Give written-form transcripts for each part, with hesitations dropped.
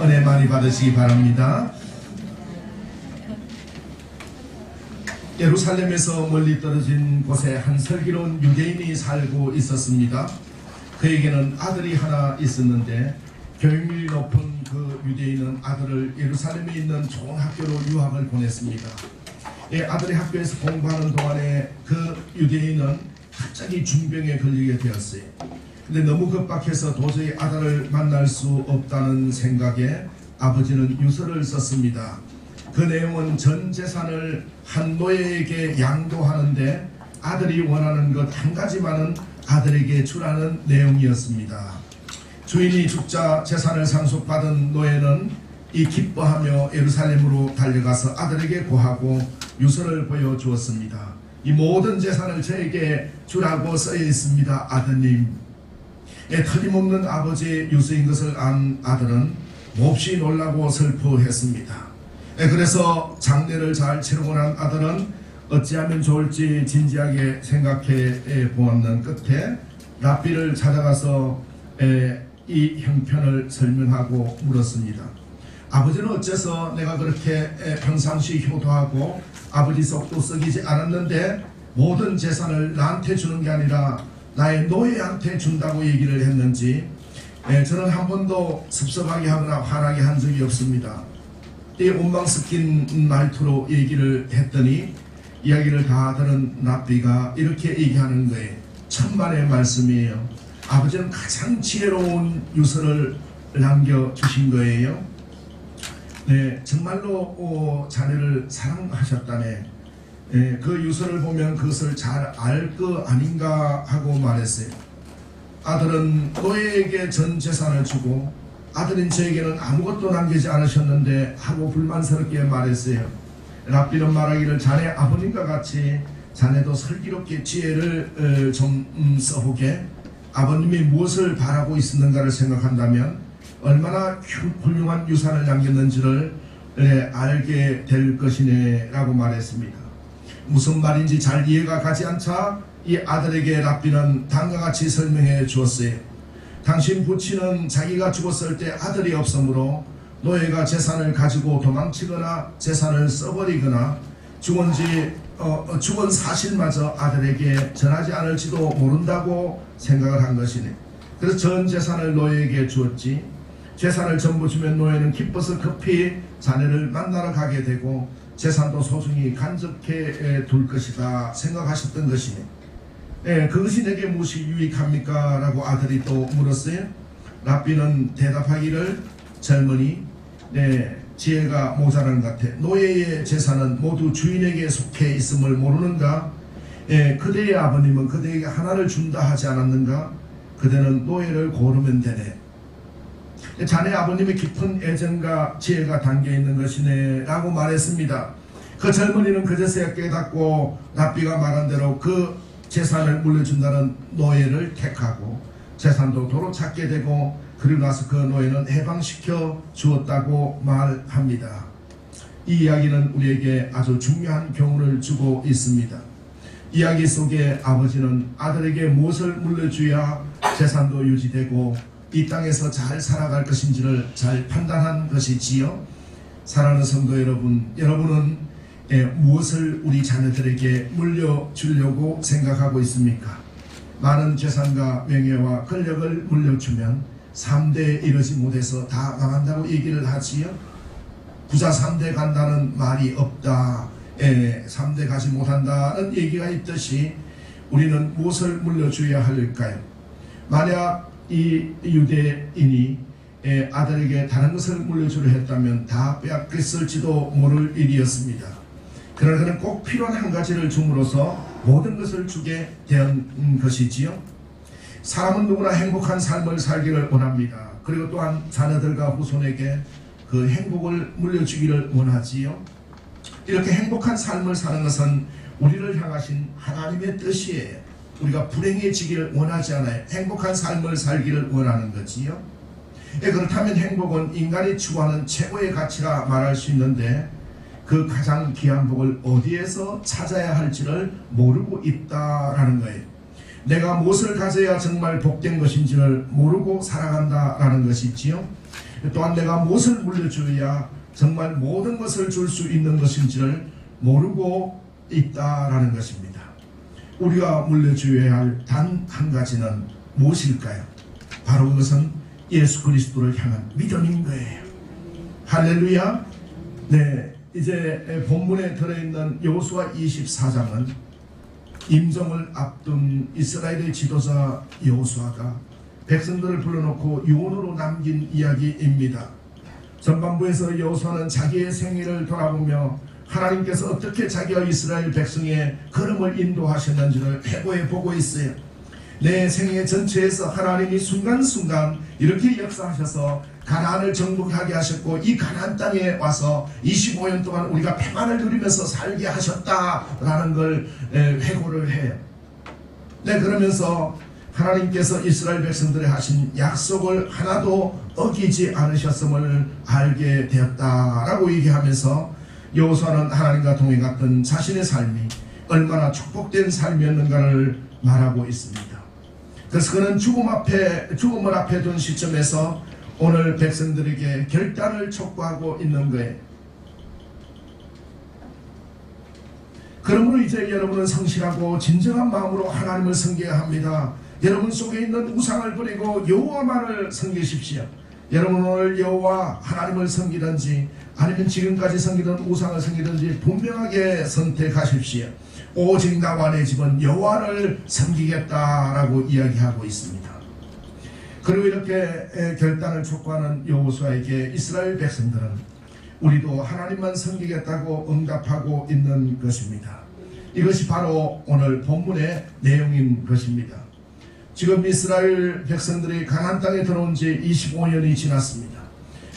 은혜 많이 받으시기 바랍니다. 예루살렘에서 멀리 떨어진 곳에 한 슬기로운 유대인이 살고 있었습니다. 그에게는 아들이 하나 있었는데 교육률이 높은 그 유대인은 아들을 예루살렘에 있는 좋은 학교로 유학을 보냈습니다. 아들이 학교에서 공부하는 동안에 그 유대인은 갑자기 중병에 걸리게 되었어요. 근데 너무 급박해서 도저히 아들을 만날 수 없다는 생각에 아버지는 유서를 썼습니다. 그 내용은 전 재산을 한 노예에게 양도하는데 아들이 원하는 것 한 가지만은 아들에게 주라는 내용이었습니다. 주인이 죽자 재산을 상속받은 노예는 이 기뻐하며 예루살렘으로 달려가서 아들에게 고하고 유서를 보여주었습니다. 이 모든 재산을 저에게 주라고 써여 있습니다, 아드님. 틀림없는 아버지의 유서인 것을 안 아들은 몹시 놀라고 슬퍼했습니다. 그래서 장례를 잘 치르고 난 아들은 어찌하면 좋을지 진지하게 생각해 보았는 끝에 랍비를 찾아가서 이 형편을 설명하고 물었습니다. 아버지는 어째서 내가 그렇게 평상시 효도하고 아버지 속도 썩이지 않았는데 모든 재산을 나한테 주는 게 아니라 나의 노예한테 준다고 얘기를 했는지 저는 한 번도 섭섭하게 하거나 화나게 한 적이 없습니다. 이 온망 섞인 말투로 얘기를 했더니 이야기를 다 들은 랍비가 이렇게 얘기하는 거예요. 천만의 말씀이에요. 아버지는 가장 지혜로운 유서를 남겨주신 거예요. 네, 정말로 자네를 사랑하셨다네. 그 유서를 보면 그것을 잘 알 거 아닌가 하고 말했어요. 아들은 노예에게 전 재산을 주고 아들인 저에게는 아무것도 남기지 않으셨는데 하고 불만스럽게 말했어요. 랍비는 말하기를 자네 아버님과 같이 자네도 슬기롭게 지혜를 좀 써보게 아버님이 무엇을 바라고 있었는가를 생각한다면 얼마나 훌륭한 유산을 남겼는지를 알게 될 것이네 라고 말했습니다. 무슨 말인지 잘 이해가 가지 않자 이 아들에게 랍비는 다음과 같이 설명해 주었어요. 당신 부친은 자기가 죽었을 때 아들이 없으므로 노예가 재산을 가지고 도망치거나 재산을 써버리거나 죽은 사실마저 아들에게 전하지 않을지도 모른다고 생각을 한 것이네. 그래서 전 재산을 노예에게 주었지. 재산을 전부 주면 노예는 기뻐서 급히 자네를 만나러 가게 되고 재산도 소중히 간직해 둘 것이다 생각하셨던 것이네. 그것이 내게 무엇이 유익합니까? 라고 아들이 또 물었어요. 랍비는 대답하기를 젊은이 지혜가 모자란 것 같아. 노예의 재산은 모두 주인에게 속해 있음을 모르는가? 그대의 아버님은 그대에게 하나를 준다 하지 않았는가? 그대는 노예를 고르면 되네. 자네 아버님의 깊은 애정과 지혜가 담겨있는 것이네 라고 말했습니다. 그 젊은이는 그제서야 깨닫고 랍비가 말한 대로 그 재산을 물려준다는 노예를 택하고 재산도 도로 찾게 되고 그리고 나서 그 노예는 해방시켜 주었다고 말합니다. 이 이야기는 우리에게 아주 중요한 교훈을 주고 있습니다. 이야기 속에 아버지는 아들에게 무엇을 물려줘야 재산도 유지되고 이 땅에서 잘 살아갈 것인지를 잘 판단한 것이지요. 사랑하는 성도 여러분, 여러분은 무엇을 우리 자녀들에게 물려주려고 생각하고 있습니까? 많은 재산과 명예와 권력을 물려주면 3대 이르지 못해서 다 망한다고 얘기를 하지요. 부자 3대 간다는 말이 없다. 3대 가지 못한다는 얘기가 있듯이 우리는 무엇을 물려줘야 할까요? 만약 이 유대인이 아들에게 다른 것을 물려주려 했다면 다 빼앗겼을지도 모를 일이었습니다. 그러나 그는 꼭 필요한 한 가지를 줌으로써 모든 것을 주게 된 것이지요. 사람은 누구나 행복한 삶을 살기를 원합니다. 그리고 또한 자녀들과 후손에게 그 행복을 물려주기를 원하지요. 이렇게 행복한 삶을 사는 것은 우리를 향하신 하나님의 뜻이에요. 우리가 불행해지기를 원하지 않아요. 행복한 삶을 살기를 원하는 거지요. 그렇다면 행복은 인간이 추구하는 최고의 가치라 말할 수 있는데 그 가장 귀한 복을 어디에서 찾아야 할지를 모르고 있다라는 거예요. 내가 무엇을 가져야 정말 복된 것인지를 모르고 살아간다라는 것이지요. 또한 내가 무엇을 물려줘야 정말 모든 것을 줄 수 있는 것인지를 모르고 있다라는 것입니다. 우리가 물려줘야 할 단 한 가지는 무엇일까요? 바로 그것은 예수 그리스도를 향한 믿음인 거예요. 할렐루야. 네, 이제 본문에 들어있는 여호수아 24장은 임종을 앞둔 이스라엘의 지도자 여호수아가 백성들을 불러놓고 유언으로 남긴 이야기입니다. 전반부에서 여호수아는 자기의 생애를 돌아보며 하나님께서 어떻게 자기와 이스라엘 백성의 걸음을 인도하셨는지를 회고해 보고 있어요. 내 생애 전체에서 하나님이 순간순간 이렇게 역사하셔서 가나안을 정복하게 하셨고 이 가나안 땅에 와서 25년 동안 우리가 평안을 누리면서 살게 하셨다라는 걸 회고를 해요. 네, 그러면서 하나님께서 이스라엘 백성들에 하신 약속을 하나도 어기지 않으셨음을 알게 되었다라고 얘기하면서 여호수아는 하나님과 동행했던 자신의 삶이 얼마나 축복된 삶이었는가를 말하고 있습니다. 그래서 그는 죽음을 앞에 둔 시점에서 오늘 백성들에게 결단을 촉구하고 있는 거예요. 그러므로 이제 여러분은 성실하고 진정한 마음으로 하나님을 섬겨야 합니다. 여러분 속에 있는 우상을 버리고 여호와만을 섬기십시오. 여러분 오늘 여호와 하나님을 섬기든지 아니면 지금까지 섬기던 우상을 섬기든지 분명하게 선택하십시오. 오직 나와 내 집은 여호와를 섬기겠다라고 이야기하고 있습니다. 그리고 이렇게 결단을 촉구하는 여호수아에게 이스라엘 백성들은 우리도 하나님만 섬기겠다고 응답하고 있는 것입니다. 이것이 바로 오늘 본문의 내용인 것입니다. 지금 이스라엘 백성들이 가나안 땅에 들어온 지 25년이 지났습니다.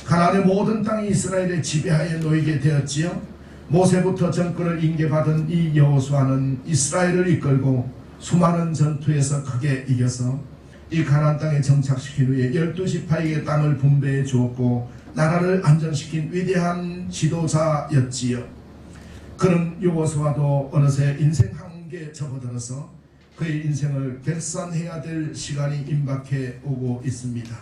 가나안의 모든 땅이 이스라엘의 지배하에 놓이게 되었지요. 모세부터 정권을 인계받은 이 여호수아는 이스라엘을 이끌고 수많은 전투에서 크게 이겨서 이 가나안 땅에 정착시킨 후에 12지파에게 땅을 분배해 주었고 나라를 안정시킨 위대한 지도자였지요. 그런 여호수아도 어느새 인생 한계에 접어들어서 그의 인생을 결산해야 될 시간이 임박해 오고 있습니다.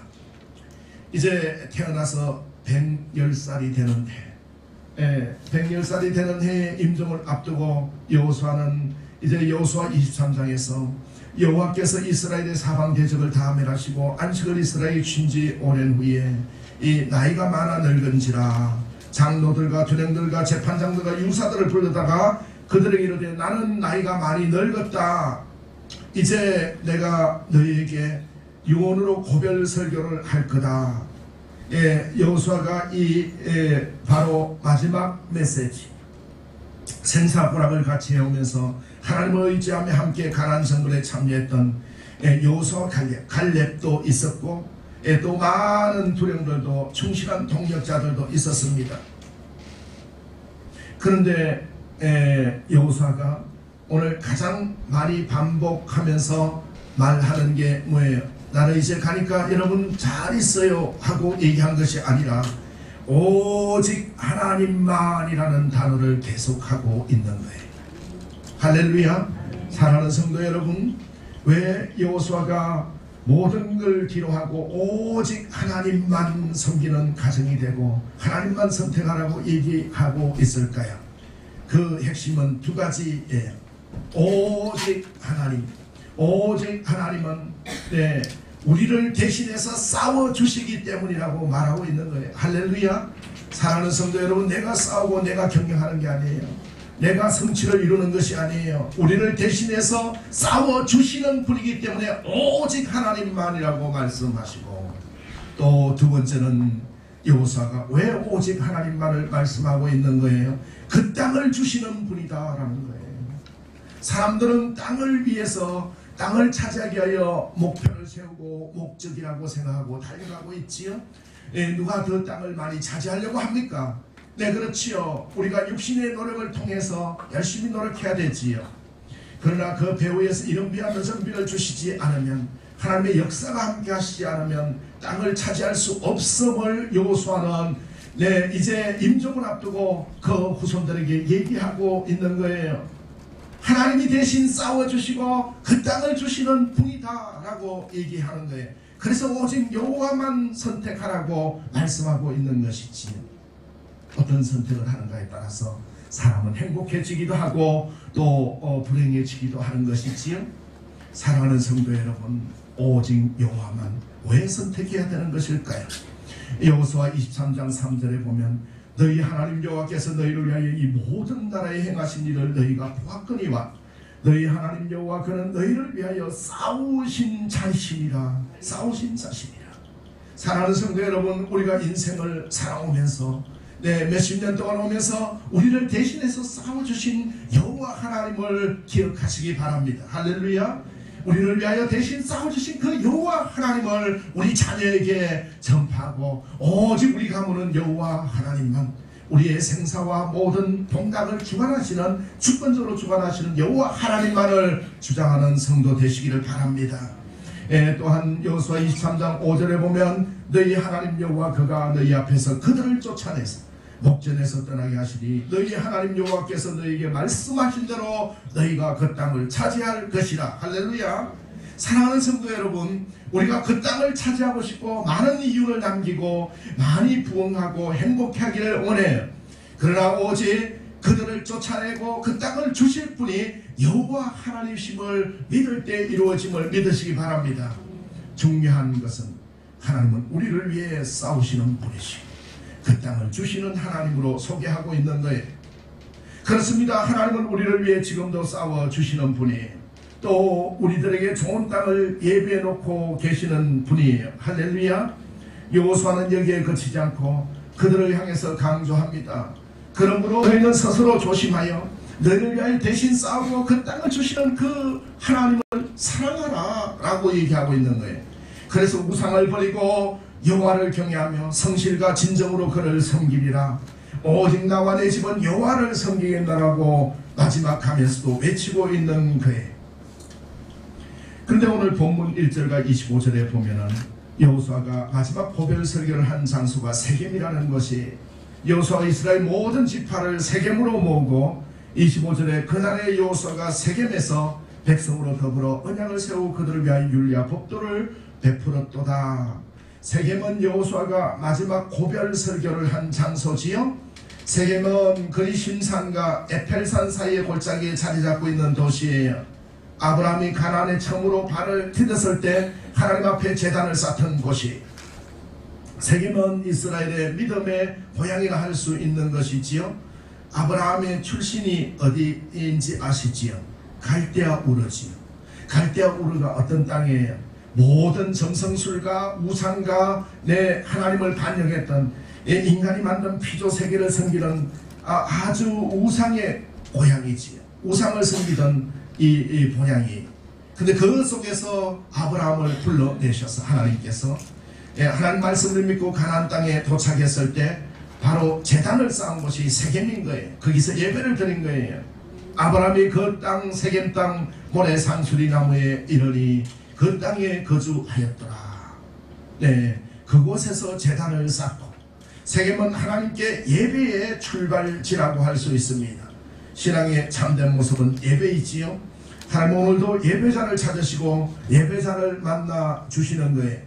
이제 태어나서 110살이 되는 해, 110살이 되는 해에 임종을 앞두고 여호수아는 이제 여호수아 23장에서 여호와께서 이스라엘의 사방 대적을 다 멸하시고 안식을 이스라엘이 쉰 지 오랜 후에 이 나이가 많아 늙은지라 장로들과 두령들과 재판장들과 유사들을 불러다가 그들에게 이르되 나는 나이가 많이 늙었다. 이제 내가 너희에게 유언으로 고별 설교를 할 거다. 여호수아가 바로 마지막 메시지 생사고락을 같이 해오면서 하나님을 의지하며 함께 가나안 정글에 참여했던 여호수아 갈렙도 있었고 또 많은 두령들도 충실한 동력자들도 있었습니다. 그런데 여호수아가 오늘 가장 많이 반복하면서 말하는 게 뭐예요? 나는 이제 가니까 여러분 잘 있어요 하고 얘기한 것이 아니라 오직 하나님만이라는 단어를 계속하고 있는 거예요. 할렐루야. 사랑하는 성도 여러분, 왜 여호수아가 모든 걸 뒤로하고 오직 하나님만 섬기는 가정이 되고 하나님만 선택하라고 얘기하고 있을까요? 그 핵심은 두 가지예요. 오직 하나님, 오직 하나님은 우리를 대신해서 싸워주시기 때문이라고 말하고 있는 거예요. 할렐루야. 사랑하는 성도 여러분, 내가 싸우고 내가 경영하는 게 아니에요. 내가 성취를 이루는 것이 아니에요. 우리를 대신해서 싸워주시는 분이기 때문에 오직 하나님만이라고 말씀하시고, 또 두 번째는 여호수아가 왜 오직 하나님만을 말씀하고 있는 거예요? 그 땅을 주시는 분이다라는 거예요. 사람들은 땅을 위해서 땅을 차지하기 위하여 목표를 세우고 목적이라고 생각하고 달려가고 있지요. 누가 그 땅을 많이 차지하려고 합니까? 네, 그렇지요. 우리가 육신의 노력을 통해서 열심히 노력해야 되지요. 그러나 그 배후에서 이런 비와 늦은 비를 주시지 않으면, 하나님의 역사가 함께 하시지 않으면 땅을 차지할 수 없음을 여호수아는 이제 임종을 앞두고 그 후손들에게 얘기하고 있는 거예요. 하나님이 대신 싸워주시고 그 땅을 주시는 분이다 라고 얘기하는 거예요. 그래서 오직 여호와만 선택하라고 말씀하고 있는 것이지요. 어떤 선택을 하는가에 따라서 사람은 행복해지기도 하고 또 불행해지기도 하는 것이지요. 사랑하는 성도 여러분, 오직 여호와만 왜 선택해야 되는 것일까요? 여호수아 23장 3절에 보면 너희 하나님 여호와께서 너희를 위하여 이 모든 나라에 행하신 일을 너희가 보았거니와 너희 하나님 여호와 그는 너희를 위하여 싸우신 자신이라. 싸우신 자신이라. 사랑하는 성도 여러분, 우리가 인생을 살아오면서 몇십 년 동안 오면서 우리를 대신해서 싸워주신 여호와 하나님을 기억하시기 바랍니다. 할렐루야. 우리를 위하여 대신 싸워주신 그 여호와 하나님을 우리 자녀에게 전파하고 오직 우리 가문은 여호와 하나님만, 우리의 생사와 모든 동락을 주관하시는, 주권적으로 주관하시는 여호와 하나님만을 주장하는 성도 되시기를 바랍니다. 또한 여호수아 23장 5절에 보면 너희 하나님 여호와 그가 너희 앞에서 그들을 쫓아내서 목전에서 떠나게 하시니 너희 하나님 여호와께서 너희에게 말씀하신 대로 너희가 그 땅을 차지할 것이라. 할렐루야. 사랑하는 성도 여러분, 우리가 그 땅을 차지하고 싶고 많은 이윤을 남기고 많이 부흥하고 행복하기를 원해요. 그러나 오직 그들을 쫓아내고 그 땅을 주실 분이 여호와 하나님이심을 믿을 때 이루어짐을 믿으시기 바랍니다. 중요한 것은 하나님은 우리를 위해 싸우시는 분이시고 그 땅을 주시는 하나님으로 소개하고 있는 거예요. 그렇습니다. 하나님은 우리를 위해 지금도 싸워주시는 분이에요. 또 우리들에게 좋은 땅을 예비해 놓고 계시는 분이에요. 할렐루야. 여호수아는 여기에 그치지 않고 그들을 향해서 강조합니다. 그러므로 너희는 스스로 조심하여 너희를 위하여 대신 싸우고 그 땅을 주시는 그 하나님을 사랑하라 라고 얘기하고 있는 거예요. 그래서 우상을 버리고 여호와를 경외하며 성실과 진정으로 그를 섬기리라. 오직 나와 내 집은 여호와를 섬기겠다라고 마지막 하면서도 외치고 있는 거예요. 그런데 오늘 본문 1절과 25절에 보면은 여호수아가 마지막 고별 설교를 한 장소가 세겜이라는 것이, 여호수아가 이스라엘 모든 지파를 세겜으로 모으고 25절에 그날의 여호수아가 세겜에서 백성으로 더불어 언약을 세우고 그들을 위하여 율례와 법도를 베풀었도다. 세겜은 여호수아가 마지막 고별 설교를 한 장소지요. 세겜은 그리심산과 에펠산 사이의 골짜기에 자리 잡고 있는 도시예요. 아브라함이 가나안에 처음으로 발을 디뎠을 때 하나님 앞에 제단을 쌓던 곳이, 세겜은 이스라엘의 믿음의 고향이라 할 수 있는 것이지요. 아브라함의 출신이 어디인지 아시지요? 갈대아 우르지요. 갈대아 우르가 어떤 땅이에요? 모든 점성술과 우상과 내 하나님을 반역했던 인간이 만든 피조 세계를 섬기는 아주 우상의 고향이지요. 우상을 섬기던 이 본향이. 근데 그 속에서 아브라함을 불러내셔서 하나님께서 하나님 말씀을 믿고 가나안 땅에 도착했을 때 바로 제단을 쌓은 곳이 세겜인 거예요. 거기서 예배를 드린 거예요. 아브라함이 그 땅 세겜 땅 모래 상수리 나무에 이르니 그 땅에 거주하였더라. 네, 그곳에서 제단을 쌓고, 세겜은 하나님께 예배의 출발지라고 할 수 있습니다. 신앙의 참된 모습은 예배이지요. 하나님 오늘도 예배자를 찾으시고 예배자를 만나 주시는 거예요.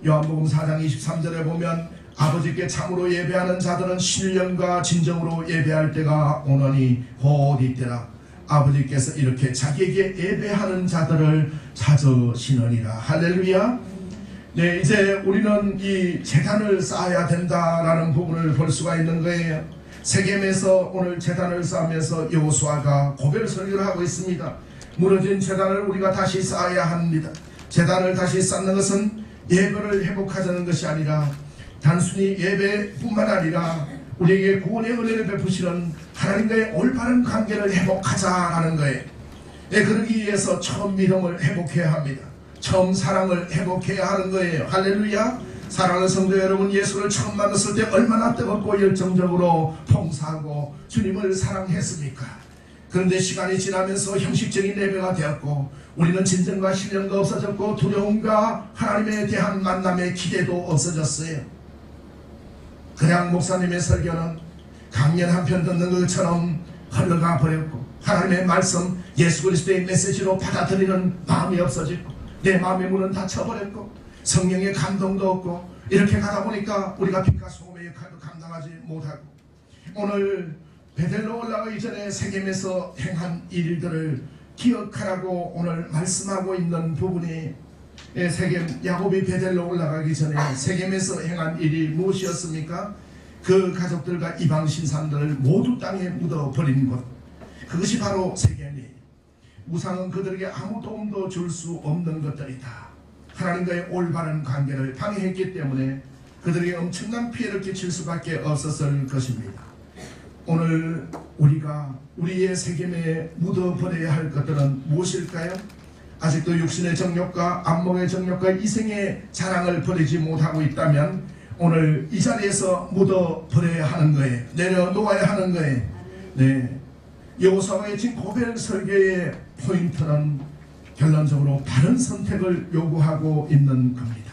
요한복음 4장 23절에 보면 아버지께 참으로 예배하는 자들은 신령과 진정으로 예배할 때가 오노니 곧 이때라. 아버지께서 이렇게 자기에게 예배하는 자들을 찾으시느니라. 할렐루야. 네, 이제 우리는 이 제단을 쌓아야 된다라는 부분을 볼 수가 있는 거예요. 세겜에서 오늘 제단을 쌓으면서 여호수아가 고별 설교를 하고 있습니다. 무너진 제단을 우리가 다시 쌓아야 합니다. 제단을 다시 쌓는 것은 예배를 회복하자는 것이 아니라 단순히 예배뿐만 아니라 우리에게 구원의 은혜를 베푸시는 하나님과의 올바른 관계를 회복하자라는 거예요. 그러기 위해서 처음 믿음을 회복해야 합니다. 처음 사랑을 회복해야 하는 거예요. 할렐루야. 사랑하는 성도 여러분, 예수를 처음 만났을 때 얼마나 뜨겁고 열정적으로 봉사하고 주님을 사랑했습니까? 그런데 시간이 지나면서 형식적인 예배가 되었고 우리는 진정과 신령도 없어졌고 두려움과 하나님에 대한 만남의 기대도 없어졌어요. 그냥 목사님의 설교는 강연 한 편 듣는 것처럼 흘러가 버렸고 하나님의 말씀, 예수 그리스도의 메시지로 받아들이는 마음이 없어지고 내 마음의 문은 닫혀버렸고 성령의 감동도 없고 이렇게 가다 보니까 우리가 빛과 소금의 역할도 감당하지 못하고 오늘 베델로 올라가기 전에 세겜에서 행한 일들을 기억하라고 오늘 말씀하고 있는 부분이 세겜 야곱이 베델로 올라가기 전에 세겜에서 행한 일이 무엇이었습니까? 그 가족들과 이방 신상들을 모두 땅에 묻어버린 것, 그것이 바로 세겜이 우상은 그들에게 아무 도움도 줄 수 없는 것들이다. 하나님과의 올바른 관계를 방해했기 때문에 그들에게 엄청난 피해를 끼칠 수밖에 없었을 것입니다. 오늘 우리가 우리의 세겜에 묻어버려야 할 것들은 무엇일까요? 아직도 육신의 정욕과 안목의 정욕과 이생의 자랑을 버리지 못하고 있다면 오늘 이 자리에서 묻어버려야 하는 거예요. 내려놓아야 하는 거예요. 네. 여호수아가 외친 고백 설교의 포인트는 결론적으로 바른 선택을 요구하고 있는 겁니다.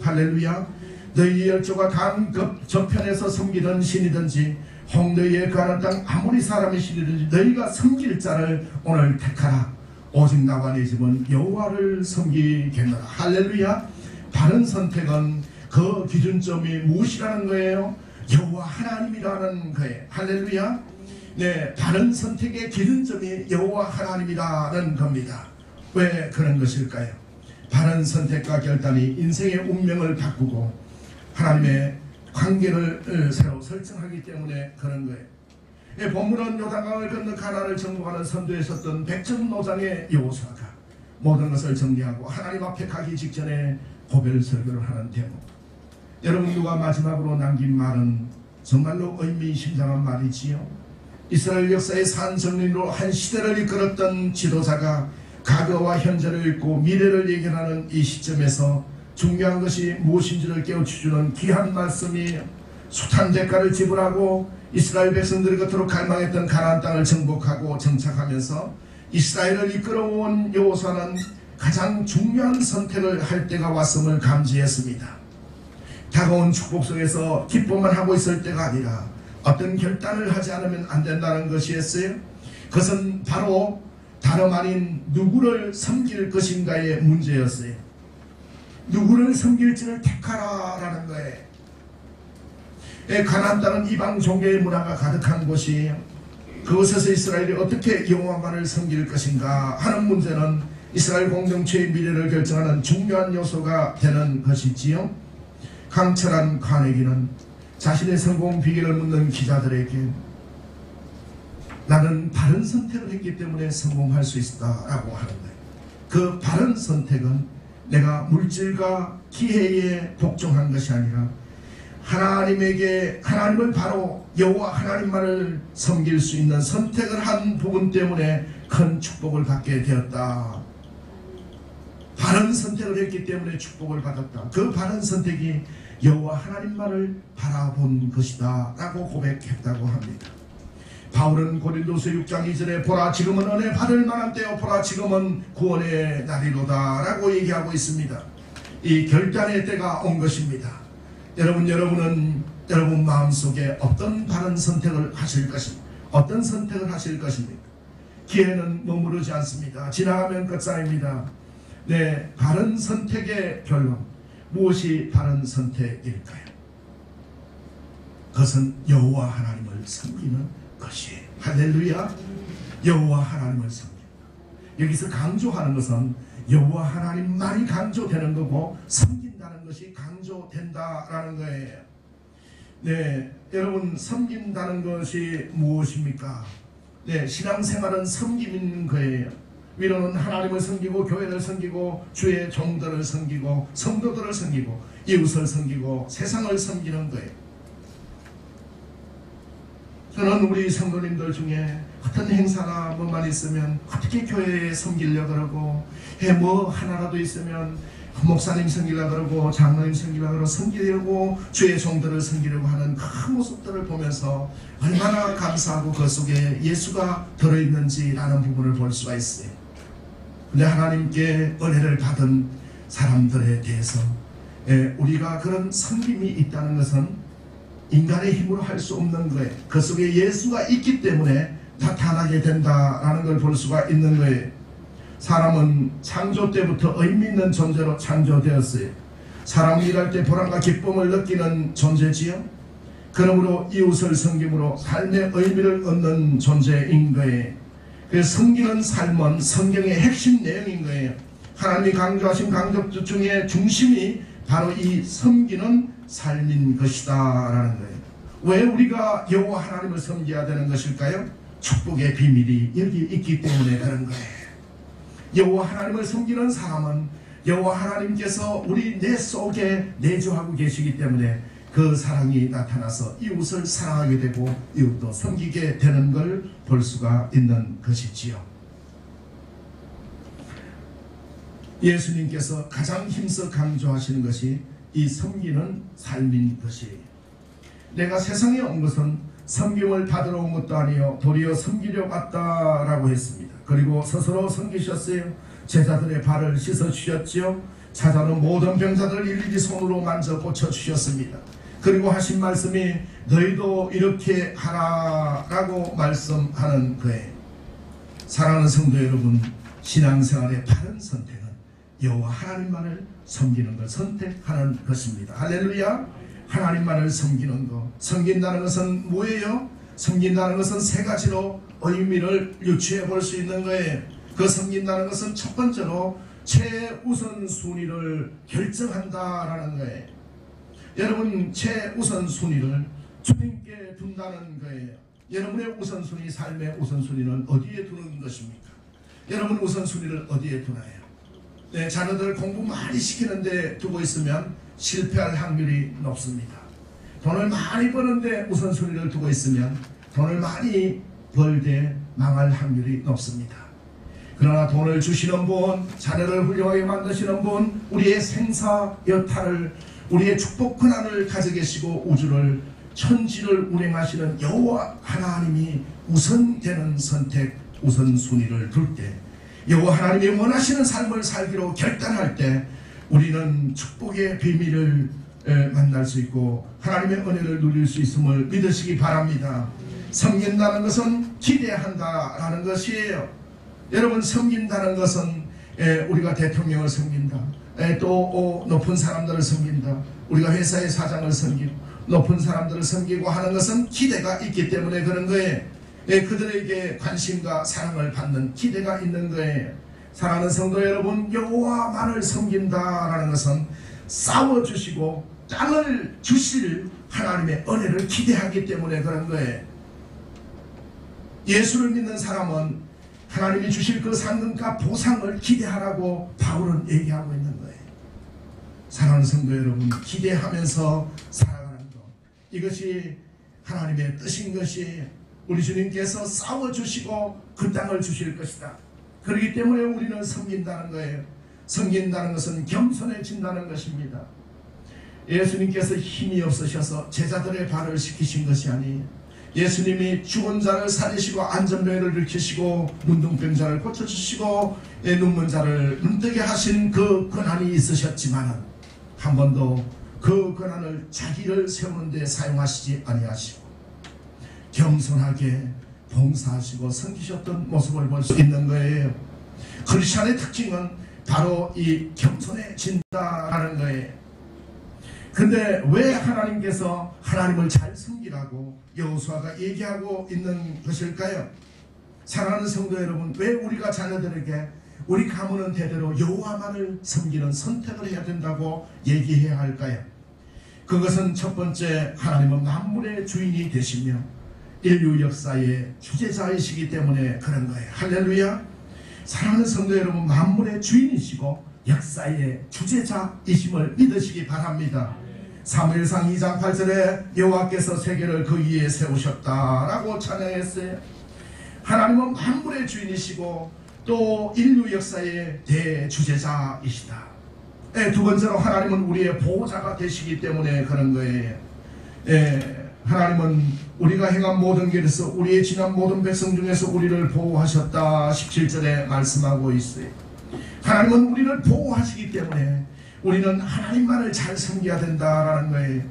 할렐루야. 너희 열조가 강급 저편에서 섬기던 신이든지 홍너희에 거하는 땅 아무리 사람의 신이든지 너희가 섬길 자를 오늘 택하라. 오직 나와 네 집은 여호와를 섬기겠노라. 할렐루야. 바른 선택은 그 기준점이 무엇이라는 거예요? 여호와 하나님이라는 거예요. 할렐루야. 네, 바른 선택의 기준점이 여호와 하나님이라는 겁니다. 왜 그런 것일까요? 바른 선택과 결단이 인생의 운명을 바꾸고 하나님의 관계를 새로 설정하기 때문에 그런 거예요. 본문은 요단강을 건너 가나안을 정복하는 선두에 섰던 백전노장의 여호수아가 모든 것을 정리하고 하나님 앞에 가기 직전에 고별 설교를 하는 대목. 여러분, 누가 마지막으로 남긴 말은 정말로 의미심장한 말이지요. 이스라엘 역사의 산정린으로 한 시대를 이끌었던 지도자가 과거와 현재를 읽고 미래를 예견하는 이 시점에서 중요한 것이 무엇인지를 깨우쳐주는 귀한 말씀이 숱한 대가를 지불하고 이스라엘 백성들이 그토록 갈망했던 가나안 땅을 정복하고 정착하면서 이스라엘을 이끌어온 여호수아는 가장 중요한 선택을 할 때가 왔음을 감지했습니다. 다가온 축복 속에서 기쁨만 하고 있을 때가 아니라 어떤 결단을 하지 않으면 안 된다는 것이었어요. 그것은 바로 다름 아닌 누구를 섬길 것인가의 문제였어요. 누구를 섬길지를 택하라라는 거예요. 가나안 땅은 이방 종교의 문화가 가득한 곳이에요. 그곳에서 이스라엘이 어떻게 여호와만을 섬길 것인가 하는 문제는 이스라엘 공동체의 미래를 결정하는 중요한 요소가 되는 것이지요. 강철한 카네기는 자신의 성공 비결을 묻는 기자들에게 나는 바른 선택을 했기 때문에 성공할 수 있다라고 하는 거예요. 그 바른 선택은 내가 물질과 기회에 복종한 것이 아니라 하나님을 바로 여호와 하나님만을 섬길 수 있는 선택을 한 부분 때문에 큰 축복을 받게 되었다. 바른 선택을 했기 때문에 축복을 받았다. 그 바른 선택이 여호와 하나님만을 바라본 것이다 라고 고백했다고 합니다. 바울은 고린도서 6장 2절에 보라 지금은 은혜 받을 만한 때요 보라 지금은 구원의 날이로다 라고 얘기하고 있습니다. 이 결단의 때가 온 것입니다. 여러분은 여러분 마음속에 어떤 바른 선택을 하실 것입니까? 어떤 선택을 하실 것입니까? 기회는 머무르지 않습니다. 지나가면 끝장입니다. 네, 바른 선택의 결론. 무엇이 바른 선택일까요? 그것은 여호와 하나님을 섬기는 것이에요. 할렐루야. 여호와 하나님을 섬긴다. 여기서 강조하는 것은 여호와 하나님만이 강조되는 거고 섬긴다는 것이 강조된다라는 거예요. 네, 여러분 섬긴다는 것이 무엇입니까? 네, 신앙생활은 섬김인 거예요. 위로는 하나님을 섬기고 교회를 섬기고 주의 종들을 섬기고 성도들을 섬기고 이웃을 섬기고 세상을 섬기는 거예요. 저는 우리 성도님들 중에 어떤 행사나 뭐만 있으면 어떻게 교회에 섬기려고 그러고 뭐 하나라도 있으면 목사님 섬기려고 그러고 장로님 섬기려고 그러고 섬기려고 주의 종들을 섬기려고 하는 그 모습들을 보면서 얼마나 감사하고 그 속에 예수가 들어있는지라는 부분을 볼 수가 있어요. 근데 하나님께 은혜를 받은 사람들에 대해서 우리가 그런 섬김이 있다는 것은 인간의 힘으로 할 수 없는 거예요. 그 속에 예수가 있기 때문에 나타나게 된다라는 걸 볼 수가 있는 거예요. 사람은 창조 때부터 의미 있는 존재로 창조되었어요. 사람이 일할 때 보람과 기쁨을 느끼는 존재지요. 그러므로 이웃을 섬김으로 삶의 의미를 얻는 존재인 거예요. 그 섬기는 삶은 성경의 핵심 내용인 거예요. 하나님이 강조하신 강조 중에 중심이 바로 이 섬기는 삶인 것이다 라는 거예요. 왜 우리가 여호와 하나님을 섬겨야 되는 것일까요? 축복의 비밀이 여기 있기 때문에 그런 거예요. 여호와 하나님을 섬기는 사람은 여호와 하나님께서 우리 내 속에 내주하고 계시기 때문에 그 사랑이 나타나서 이웃을 사랑하게 되고 이웃도 섬기게 되는 걸 볼 수가 있는 것이지요. 예수님께서 가장 힘써 강조하시는 것이 이 섬기는 삶인 것이에요. 내가 세상에 온 것은 섬김을 받으러 온 것도 아니요 도리어 섬기려 왔다라고 했습니다. 그리고 스스로 섬기셨어요. 제자들의 발을 씻어주셨지요. 찾아오는 모든 병자들을 일일이 손으로 만져 고쳐주셨습니다. 그리고 하신 말씀이 너희도 이렇게 하라라고 말씀하는 거예요. 사랑하는 성도 여러분, 신앙생활의 바른 선택은 여호와 하나님만을 섬기는 걸 선택하는 것입니다. 할렐루야. 하나님만을 섬기는 것. 섬긴다는 것은 뭐예요? 섬긴다는 것은 세 가지로 의미를 유추해 볼 수 있는 거예요. 그 섬긴다는 것은 첫 번째로 최우선순위를 결정한다라는 거예요. 여러분, 최우선순위를 주님께 둔다는 거예요. 여러분의 우선순위, 삶의 우선순위는 어디에 두는 것입니까? 여러분 우선순위를 어디에 두나요? 네, 자녀들 공부 많이 시키는데 두고 있으면 실패할 확률이 높습니다. 돈을 많이 버는데 우선순위를 두고 있으면 돈을 많이 벌되 망할 확률이 높습니다. 그러나 돈을 주시는 분, 자녀를 훌륭하게 만드시는 분, 우리의 생사 여타를, 우리의 축복 근한을 가져 계시고 우주를, 천지를 운행하시는 여호와 하나님이 우선되는 선택, 우선순위를 둘 때, 여호와 하나님이 원하시는 삶을 살기로 결단할 때 우리는 축복의 비밀을 만날 수 있고 하나님의 은혜를 누릴 수 있음을 믿으시기 바랍니다. 섬긴다는 것은 기대한다라는 것이에요. 여러분, 섬긴다는 것은 우리가 대통령을 섬긴다, 또 높은 사람들을 섬긴다, 우리가 회사의 사장을 섬기고 높은 사람들을 섬기고 하는 것은 기대가 있기 때문에 그런 거예요. 그들에게 관심과 사랑을 받는 기대가 있는 거예요. 사랑하는 성도 여러분, 여호와만을 섬긴다라는 것은 싸워주시고 땅을 주실 하나님의 은혜를 기대하기 때문에 그런 거예요. 예수를 믿는 사람은 하나님이 주실 그 상급과 보상을 기대하라고 바울은 얘기하고 있는 거예요. 사랑하는 성도 여러분, 기대하면서 살아가는 것, 이것이 하나님의 뜻인 것이에요. 우리 주님께서 싸워주시고 그 땅을 주실 것이다. 그렇기 때문에 우리는 섬긴다는 거예요. 섬긴다는 것은 겸손해진다는 것입니다. 예수님께서 힘이 없으셔서 제자들의 발을 씻기신 것이 아니에요. 예수님이 죽은 자를 살리시고 안전병을 일으키시고 문둥병자를 고쳐주시고 눈먼 자를 눈뜨게 하신 그 권한이 있으셨지만 한 번도 그 권한을 자기를 세우는 데 사용하시지 아니하시고 겸손하게 봉사하시고 섬기셨던 모습을 볼 수 있는 거예요. 크리스찬의 특징은 바로 이 겸손해진다라는 거예요. 근데 왜 하나님께서 하나님을 잘 섬기라고 여호수아가 얘기하고 있는 것일까요? 사랑하는 성도 여러분, 왜 우리가 자녀들에게 우리 가문은 대대로 여호와만을 섬기는 선택을 해야 된다고 얘기해야 할까요? 그것은 첫 번째, 하나님은 만물의 주인이 되시며 인류 역사의 주재자이시기 때문에 그런 거예요. 할렐루야. 사랑하는 성도 여러분, 만물의 주인이시고 역사의 주재자이심을 믿으시기 바랍니다. 사무엘상 2장 8절에 여호와께서 세계를 그 위에 세우셨다라고 찬양했어요. 하나님은 만물의 주인이시고 또 인류 역사의 대주재자이시다. 두 번째로, 하나님은 우리의 보호자가 되시기 때문에 그런 거예요. 하나님은 우리가 행한 모든 길에서 우리의 지난 모든 백성 중에서 우리를 보호하셨다 17절에 말씀하고 있어요. 하나님은 우리를 보호하시기 때문에 우리는 하나님만을 잘 섬겨야 된다라는 거예요.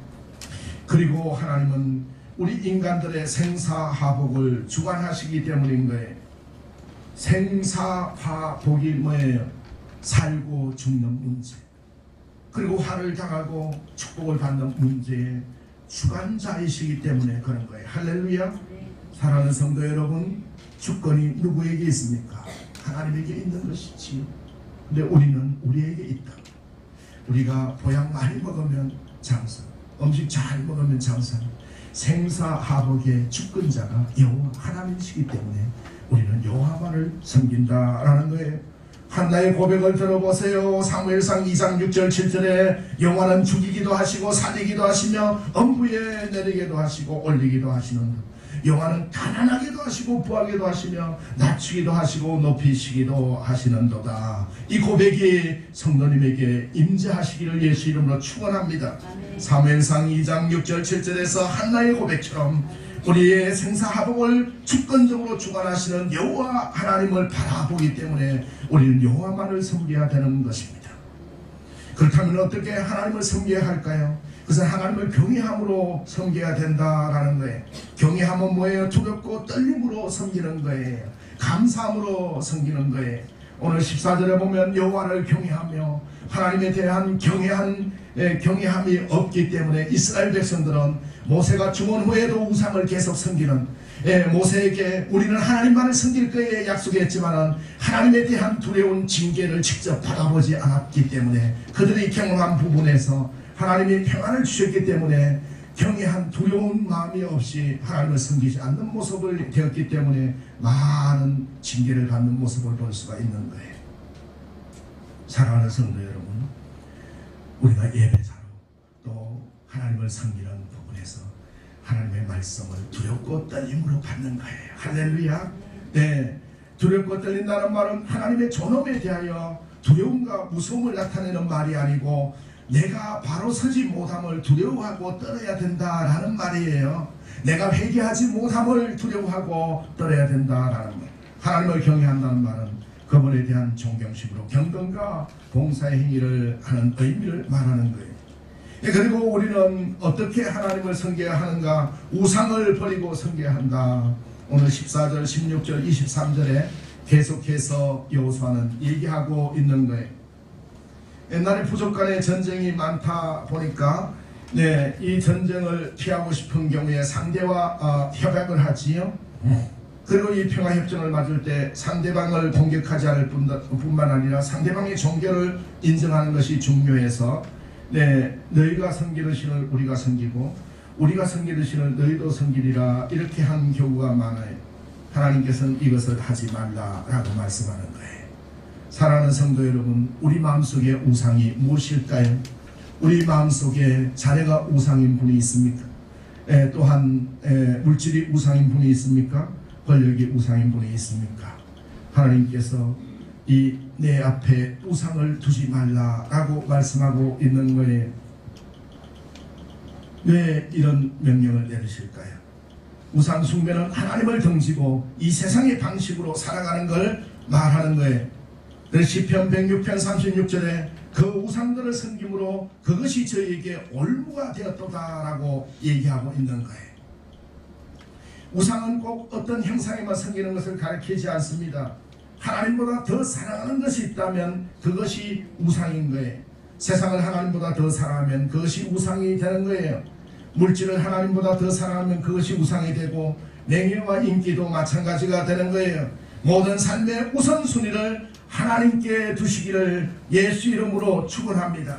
그리고 하나님은 우리 인간들의 생사화복을 주관하시기 때문인 거예요. 생사화복이 뭐예요? 살고 죽는 문제. 그리고 화를 당하고 축복을 받는 문제의 주관자이시기 때문에 그런 거예요. 할렐루야. 사랑하는 성도 여러분, 주권이 누구에게 있습니까? 하나님에게 있는 것이지요. 근데 우리는 우리에게 있다. 우리가 보약 많이 먹으면 장성, 음식 잘 먹으면 장성, 생사하복의 주권자가 여호와 하나님이시기 때문에 우리는 여호와만을 섬긴다라는 거예요. 한나의 고백을 들어보세요. 사무엘상 2장 6절 7절에 여호와는 죽이기도 하시고 살리기도 하시며 엄부에 내리기도 하시고 올리기도 하시는, 여호와는 가난하게도 하시고 부하게도 하시며 낮추기도 하시고 높이시기도 하시는도다. 이 고백이 성도님에게 임재하시기를 예수 이름으로 축원합니다. 사무엘상 2장 6절 7절에서 한나의 고백처럼 우리의 생사하복을 주권적으로 주관하시는 여호와 하나님을 바라보기 때문에 우리는 여호와만을 섬겨야 되는 것입니다. 그렇다면 어떻게 하나님을 섬겨야 할까요? 그것은 하나님을 경외함으로 섬겨야 된다라는 거예요. 경외함은 뭐예요? 두렵고 떨림으로 섬기는 거예요. 감사함으로 섬기는 거예요. 오늘 14절에 보면 여호와를 경외하며 하나님에 대한 경외함이 없기 때문에 이스라엘 백성들은 모세가 죽은 후에도 우상을 계속 섬기는, 모세에게 우리는 하나님만을 섬길 거에 약속했지만 하나님에 대한 두려운 징계를 직접 받아보지 않았기 때문에 그들이 경험한 부분에서 하나님이 평안을 주셨기 때문에 경외한 두려운 마음이 없이 하나님을 섬기지 않는 모습을 되었기 때문에 많은 징계를 받는 모습을 볼 수가 있는 거예요. 사랑하는 성도 여러분, 우리가 예배자로 또 하나님을 섬기는 부분에서 하나님의 말씀을 두렵고 떨림으로 받는 거예요. 할렐루야. 네, 두렵고 떨린다는 말은 하나님의 존엄에 대하여 두려움과 무서움을 나타내는 말이 아니고 내가 바로 서지 못함을 두려워하고 떨어야 된다라는 말이에요. 내가 회개하지 못함을 두려워하고 떨어야 된다라는 말. 하나님을 경외한다는 말은 그분에 대한 존경심으로 경건과 봉사의 행위를 하는 의미를 말하는 거예요. 그리고 우리는 어떻게 하나님을 섬겨야 하는가? 우상을 버리고 섬겨야 한다. 오늘 14절, 16절, 23절에 계속해서 여호수아는 얘기하고 있는 거예요. 옛날에 부족 간의 전쟁이 많다 보니까 이 전쟁을 피하고 싶은 경우에 상대와 협약을 하지요. 그리고 이 평화협정을 맞을 때 상대방을 공격하지 않을 뿐만 아니라 상대방의 종교를 인정하는 것이 중요해서 너희가 섬기는 신을 우리가 섬기고 우리가 섬기는 신을 너희도 섬기리라, 이렇게 한 경우가 많아요. 하나님께서는 이것을 하지 말라라고 말씀하는 거예요. 사랑하는 성도 여러분, 우리 마음속에 우상이 무엇일까요? 우리 마음속에 자네가 우상인 분이 있습니까? 또한 물질이 우상인 분이 있습니까? 권력이 우상인 분이 있습니까? 하나님께서 이 내 앞에 우상을 두지 말라라고 말씀하고 있는 거예요. 왜 이런 명령을 내리실까요? 우상 숭배는 하나님을 등지고 이 세상의 방식으로 살아가는 걸 말하는 거예요. 그래서 시편 106편 36절에 그 우상들을 섬김으로 그것이 저희에게 올무가 되었도다라고 얘기하고 있는 거예요. 우상은 꼭 어떤 형상에만 섬기는 것을 가리키지 않습니다. 하나님보다 더 사랑하는 것이 있다면 그것이 우상인 거예요. 세상을 하나님보다 더 사랑하면 그것이 우상이 되는 거예요. 물질을 하나님보다 더 사랑하면 그것이 우상이 되고 명예와 인기도 마찬가지가 되는 거예요. 모든 삶의 우선순위를 하나님께 두시기를 예수 이름으로 축원합니다.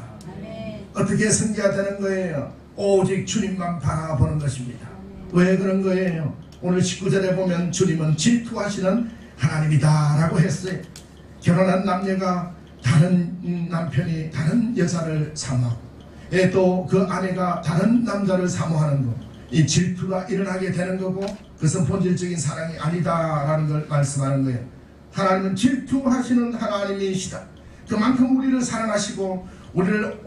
어떻게 섬겨야 되는 거예요? 오직 주님만 바라보는 것입니다. 왜 그런 거예요? 오늘 19절에 보면 주님은 질투하시는 하나님이다 라고 했어요. 결혼한 남녀가 다른 남편이 다른 여자를 사모하고 또 그 아내가 다른 남자를 사모하는 것, 이 질투가 일어나게 되는 거고 그것은 본질적인 사랑이 아니다라는 걸 말씀하는 거예요. 하나님은 질투하시는 하나님이시다. 그만큼 우리를 사랑하시고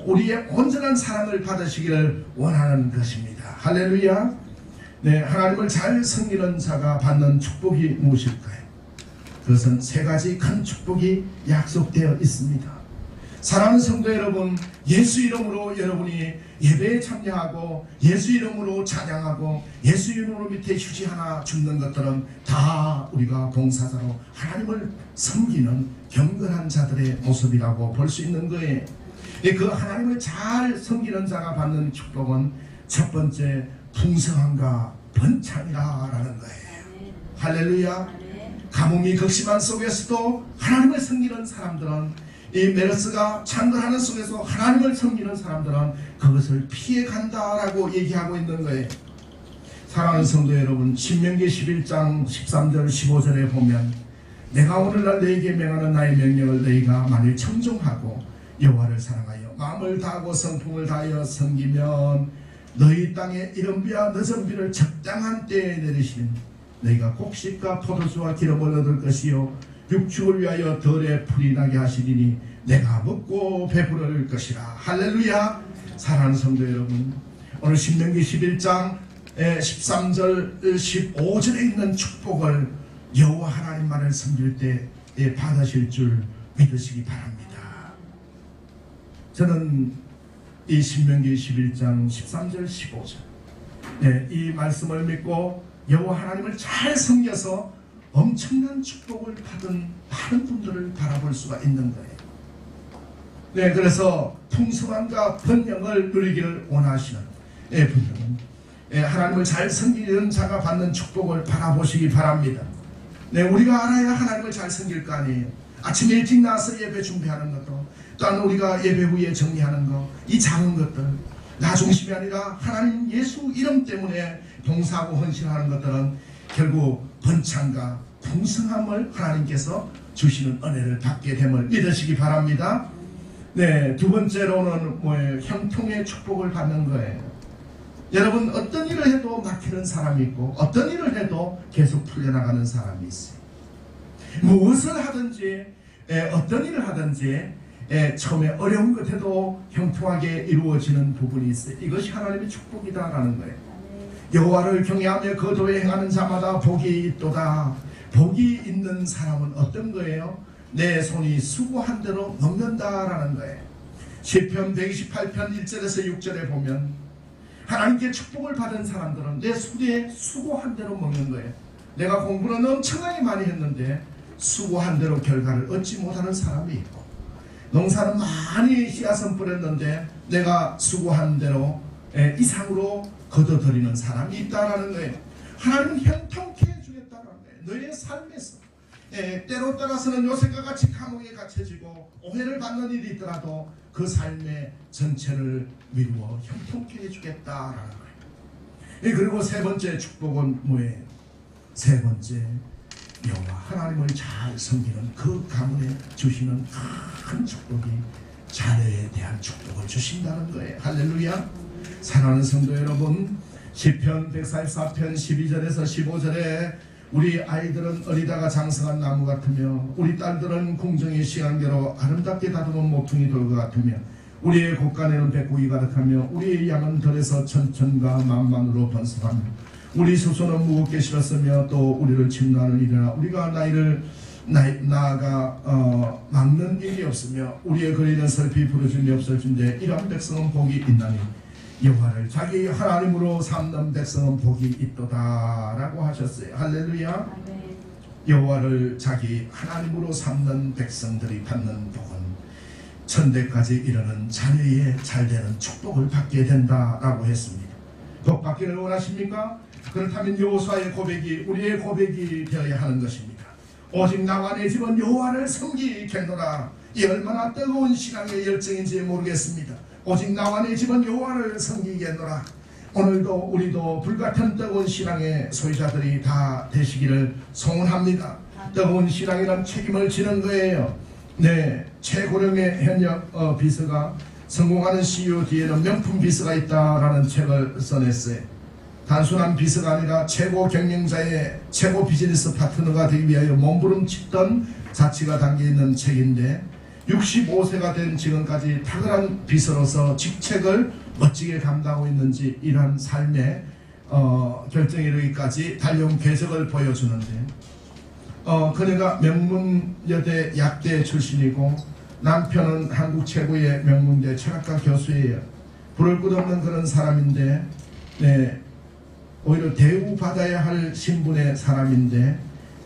우리의 온전한 사랑을 받으시기를 원하는 것입니다. 할렐루야. 하나님을 잘 섬기는 자가 받는 축복이 무엇일까요? 그것은 세 가지 큰 축복이 약속되어 있습니다. 사랑하는 성도 여러분, 예수 이름으로 여러분이 예배에 참여하고 예수 이름으로 찬양하고 예수 이름으로 밑에 휴지 하나 줍는 것들은 다 우리가 봉사자로 하나님을 섬기는 경건한 자들의 모습이라고 볼 수 있는 거예요. 그 하나님을 잘 섬기는 자가 받는 축복은 첫 번째 풍성함과 번창이라는 거예요. 할렐루야. 가뭄이 극심한 속에서도 하나님을 섬기는 사람들은, 이 메르스가 창궐하는 속에서 하나님을 섬기는 사람들은 그것을 피해간다라고 얘기하고 있는 거예요. 사랑하는 성도 여러분, 신명기 11장 13절 15절에 보면 내가 오늘날 너희에게 명하는 나의 명령을 너희가 만일 청종하고 여호와를 사랑하여 마음을 다하고 성품을 다하여 섬기면 너희 땅에 이른 비와 늦은 비를 적당한 때에 내리시는 너희가 곡식과 포도주와 기름을 얻을 것이요 육축을 위하여 덜에 풀이 나게 하시리니 내가 먹고 배부를 것이라. 할렐루야. 사랑하는 성도 여러분, 오늘 신명기 11장 13절 15절에 있는 축복을 여호와 하나님만을 섬길 때 받으실 줄 믿으시기 바랍니다. 저는 이 신명기 11장 13절 15절 이 말씀을 믿고 여호와 하나님을 잘 섬겨서 엄청난 축복을 받은 많은 분들을 바라볼 수가 있는 거예요. 그래서 풍성함과 번영을 누리기를 원하시는 분들은 하나님을 잘 섬기는 자가 받는 축복을 바라보시기 바랍니다. 우리가 알아야 하나님을 잘 섬길 거 아니에요. 아침에 일찍 나와서 예배 준비하는 것도, 또한 우리가 예배 후에 정리하는 것, 이 작은 것들, 나 중심이 아니라 하나님 예수 이름 때문에 봉사하고 헌신하는 것들은 결국 번창과 풍성함을 하나님께서 주시는 은혜를 받게 됨을 믿으시기 바랍니다. 두 번째로는 뭐예요? 형통의 축복을 받는 거예요. 여러분, 어떤 일을 해도 막히는 사람이 있고 어떤 일을 해도 계속 풀려나가는 사람이 있어요. 무엇을 하든지 어떤 일을 하든지 처음에 어려운 것 해도 형통하게 이루어지는 부분이 있어요. 이것이 하나님의 축복이다라는 거예요. 여호와를 경외하며 거도에 행하는 자마다 복이 있도다. 복이 있는 사람은 어떤 거예요? 내 손이 수고한 대로 먹는다라는 거예요. 시편 128편 1절에서 6절에 보면 하나님께 축복을 받은 사람들은 내 손에 수고한 대로 먹는 거예요. 내가 공부는 엄청나게 많이 했는데 수고한 대로 결과를 얻지 못하는 사람이 있고, 농사는 많이 씨앗은 뿌렸는데 내가 수고한 대로 이상으로 거둬들이는 사람이 있다라는 거예요. 하나님은 형통케 해주겠다는 거예요. 너희의 삶에서 때로 따라서는 요셉과 같이 감옥에 갇혀지고 오해를 받는 일이 있더라도 그 삶의 전체를 미루어 형통케 해주겠다라는 거예요. 그리고 세 번째 축복은 뭐예요? 세 번째, 여호와 하나님을 잘 섬기는 그 가문에 주시는 큰 축복이 자녀에 대한 축복을 주신다는 거예요. 할렐루야. 사랑하는 성도 여러분, 시편 144편 12절에서 15절에 우리 아이들은 어리다가 장성한 나무 같으며 우리 딸들은 궁정의 시간대로 아름답게 다듬은 모퉁이 돌과 같으며 우리의 곳간에는 백국이 가득하며 우리의 양은 들에서 천천과 만만으로 번성하며 우리 수소는 무겁게 실었으며 또 우리를 침노하는 일이나 우리가 나이를 나아가 막는 일이 없으며 우리의 거리는 설피 부르짐이 없을진데 이러한 백성은 복이 있나니 여호와를 자기 하나님으로 삼는 백성은 복이 있도다 라고 하셨어요. 할렐루야. 여호와를 자기 하나님으로 삼는 백성들이 받는 복은 천대까지 이르는 자녀의 잘되는 축복을 받게 된다라고 했습니다. 복 받기를 원하십니까? 그렇다면 여호수아의 고백이 우리의 고백이 되어야 하는 것입니다. 오직 나와 내 집은 여호와를 섬기겠노라. 이 얼마나 뜨거운 신앙의 열정인지 모르겠습니다. 오직 나와 내 집은 여호와를 섬기겠노라. 오늘도 우리도 불같은 뜨거운 신앙의 소유자들이 다 되시기를 소원합니다. 뜨거운 신앙이란 책임을 지는 거예요. 최고령의 현역 비서가 성공하는 CEO 뒤에는 명품 비서가 있다라는 책을 써냈어요. 단순한 비서가 아니라 최고 경영자의 최고 비즈니스 파트너가 되기 위하여 몸부림치던 자치가 담겨있는 책인데 65세가 된 지금까지 탁월한 비서로서 직책을 멋지게 감당하고 있는지 이러한 삶의 결정에 이르기까지 달려온 궤적을 보여주는데 그녀가 명문여대 약대 출신이고 남편은 한국 최고의 명문대 철학과 교수예요. 부를 것 없는 그런 사람인데 오히려 대우받아야 할 신분의 사람인데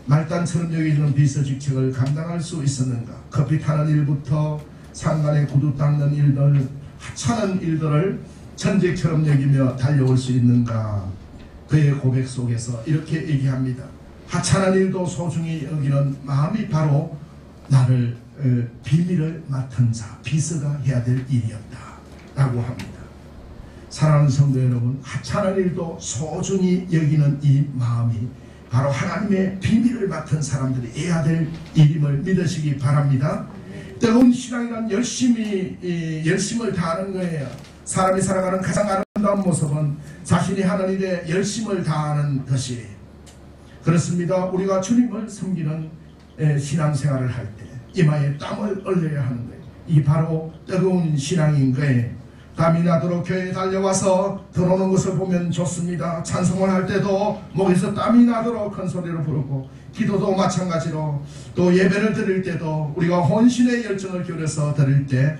말단처럼 여겨지는 비서 직책을 감당할 수 있었는가. 커피 타는 일부터 상간에 구두 닦는 일들, 하찮은 일들을 전쟁처럼 여기며 달려올 수 있는가? 그의 고백 속에서 이렇게 얘기합니다. 하찮은 일도 소중히 여기는 마음이 바로 나를 비밀을 맡은 자, 비서가 해야 될 일이었다 라고 합니다. 사랑하는 성도 여러분, 하찮은 일도 소중히 여기는 이 마음이 바로 하나님의 비밀을 맡은 사람들이 해야 될 일임을 믿으시기 바랍니다. 뜨거운 신앙이란 열심을 다하는 거예요. 사람이 살아가는 가장 아름다운 모습은 자신이 하는 일에 열심을 다하는 것이에요. 그렇습니다. 우리가 주님을 섬기는 신앙생활을 할 때 이마에 땀을 흘려야 하는 거예요. 이게 바로 뜨거운 신앙인 거예요. 땀이 나도록 교회에 달려와서 들어오는 것을 보면 좋습니다. 찬송을 할 때도 목에서 땀이 나도록 큰 소리로 부르고, 기도도 마찬가지로, 또 예배를 드릴 때도 우리가 혼신의 열정을 기울여서 드릴 때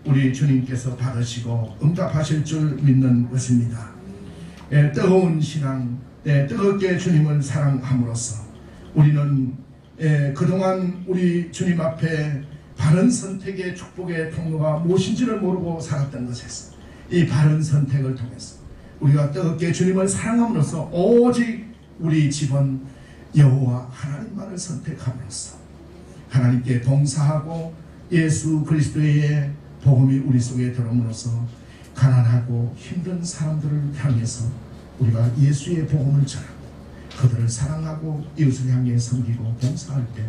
우리 주님께서 받으시고 응답하실 줄 믿는 것입니다. 뜨거운 신앙, 뜨겁게 주님을 사랑함으로써 우리는 그동안 우리 주님 앞에 바른 선택의 축복의 통로가 무엇인지를 모르고 살았던 것에서 이 바른 선택을 통해서 우리가 뜨겁게 주님을 사랑함으로써 오직 우리 집은 여호와 하나님만을 선택함으로써 하나님께 봉사하고 예수 그리스도의 복음이 우리 속에 들어옴으로써 가난하고 힘든 사람들을 향해서 우리가 예수의 복음을 전하고 그들을 사랑하고 이웃을 향해 섬기고 봉사할 때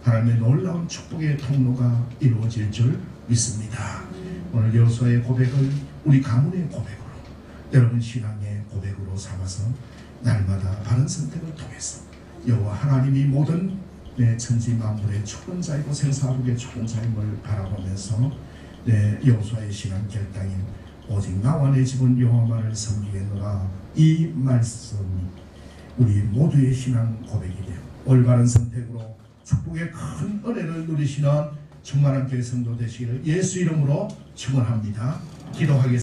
하나님의 놀라운 축복의 통로가 이루어질 줄 믿습니다. 오늘 여호수아의 고백을 우리 가문의 고백으로, 여러분 신앙의 고백으로 삼아서 날마다 바른 선택을 통해서 여호와 하나님이 모든 천지 만물의 주권자이고 생사국의 주권자임을 바라보면서 여호수아의 신앙 결단인 오직 나와 내 집은 여호와만을 섬기겠노라, 이 말씀이 우리 모두의 신앙 고백이 되어 올바른 선택으로 축복의 큰 은혜를 누리시는 충만한 교회 성도 되시기를 예수 이름으로 축원합니다. 기도하겠습니다.